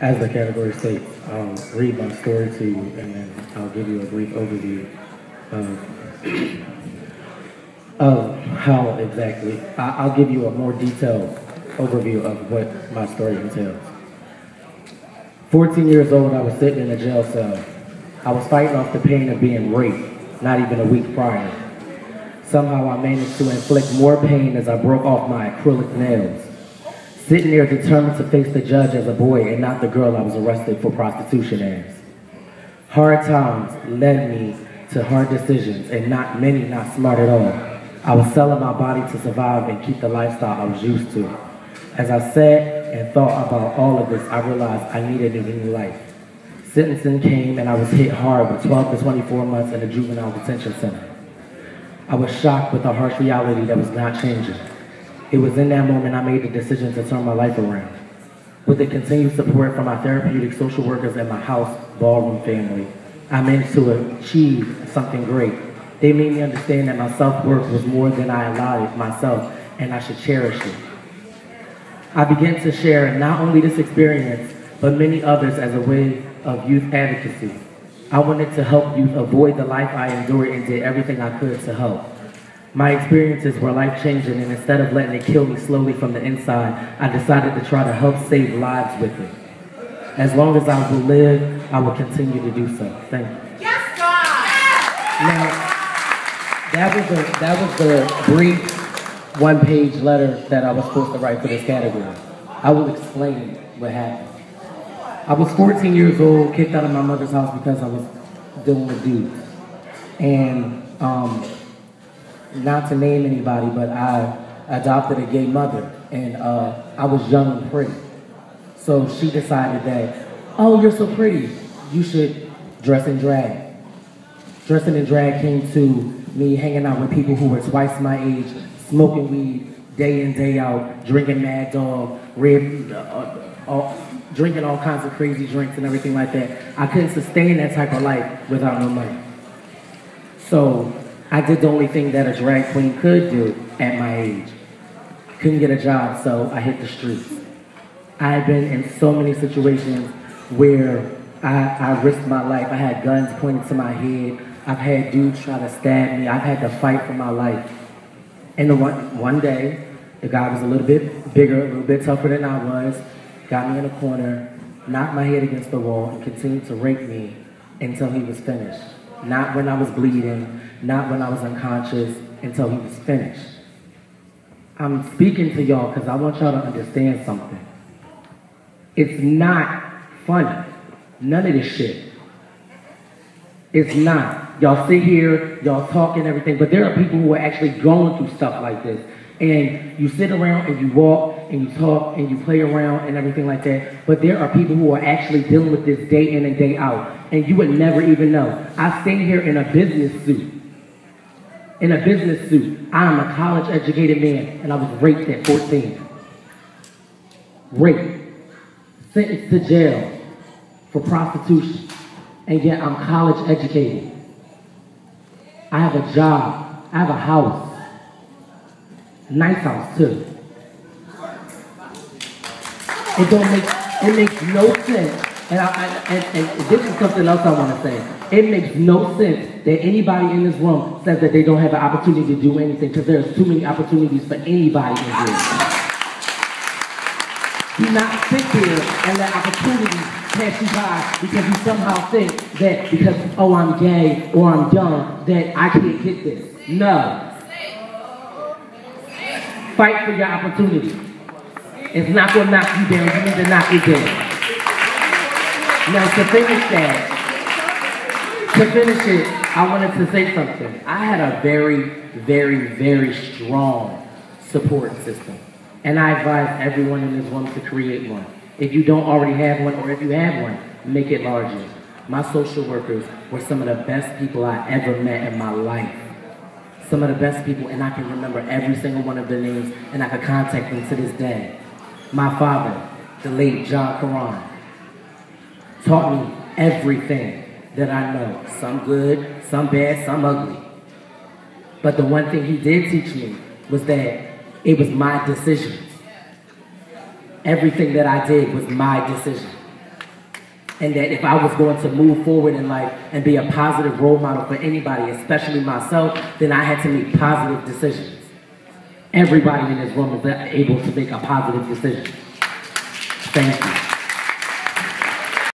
As the category states, I'll read my story to you and then I'll give you a brief overview of, of how exactly. I'll give you a more detailed overview of what my story entails. 14 years old, I was sitting in a jail cell. I was fighting off the pain of being raped, not even a week prior. Somehow I managed to inflict more pain as I broke off my acrylic nails. Sitting there determined to face the judge as a boy and not the girl I was arrested for prostitution as. Hard times led me to hard decisions and not many not smart at all. I was selling my body to survive and keep the lifestyle I was used to. As I sat and thought about all of this, I realized I needed a new life. Sentencing came and I was hit hard with 12 to 24 months in a juvenile detention center. I was shocked with the harsh reality that was not changing. It was in that moment I made the decision to turn my life around. With the continued support from my therapeutic social workers and my house ballroom family, I managed to achieve something great. They made me understand that my self-worth was more than I allowed myself and I should cherish it. I began to share not only this experience, but many others as a way of youth advocacy. I wanted to help youth avoid the life I endured and did everything I could to help. My experiences were life-changing, and instead of letting it kill me slowly from the inside, I decided to try to help save lives with it. As long as I will live, I will continue to do so. Thank you. Yes, God! Now, that was the brief one-page letter that I was supposed to write for this category. I will explain what happened. I was 14 years old, kicked out of my mother's house because I was dealing with dudes. And not to name anybody, but I adopted a gay mother, and I was young and pretty. So she decided that, oh, you're so pretty, you should dress in drag. Dressing in drag came to me hanging out with people who were twice my age, smoking weed day in, day out, drinking Mad Dog, drinking all kinds of crazy drinks and everything like that. I couldn't sustain that type of life without no money. So I did the only thing that a drag queen could do at my age. Couldn't get a job, so I hit the streets. I had been in so many situations where I risked my life. I had guns pointed to my head. I've had dudes try to stab me. I've had to fight for my life. And the one day, the guy was a little bit bigger, a little bit tougher than I was, got me in a corner, knocked my head against the wall, and continued to rape me until he was finished. Not when I was bleeding, not when I was unconscious, until he was finished. I'm speaking to y'all because I want y'all to understand something. It's not funny. None of this shit. It's not. Y'all sit here, y'all talk and everything, but there are people who are actually going through stuff like this. And you sit around and you walk and you talk and you play around and everything like that, but there are people who are actually dealing with this day in and day out, and you would never even know. I stay here in a business suit. In a business suit. I am a college-educated man, and I was raped at 14. Raped. Sentenced to jail for prostitution, and yet I'm college-educated. I have a job. I have a house. Nice house, too. It makes no sense. And this is something else I want to say. It makes no sense that anybody in this room says that they don't have an opportunity to do anything, because there's too many opportunities for anybody in here. Do not sit here and let opportunities pass you by because you somehow think that because, oh, I'm gay or I'm young, that I can't get this. No. Fight for your opportunity. It's not going to knock you down. You need to knock it down. Now, to finish it, I wanted to say something. I had a very, very, very strong support system. And I advise everyone in this room to create one. If you don't already have one, or if you have one, make it larger. My social workers were some of the best people I ever met in my life. Some of the best people, and I can remember every single one of their names, and I can contact them to this day. My father, the late John Karan, taught me everything that I know. Some good, some bad, some ugly. But the one thing he did teach me was that it was my decision. everything that I did was my decision. And that if I was going to move forward in life and be a positive role model for anybody, especially myself, then I had to make positive decisions. Everybody in this room is able to make a positive decision. Thank you.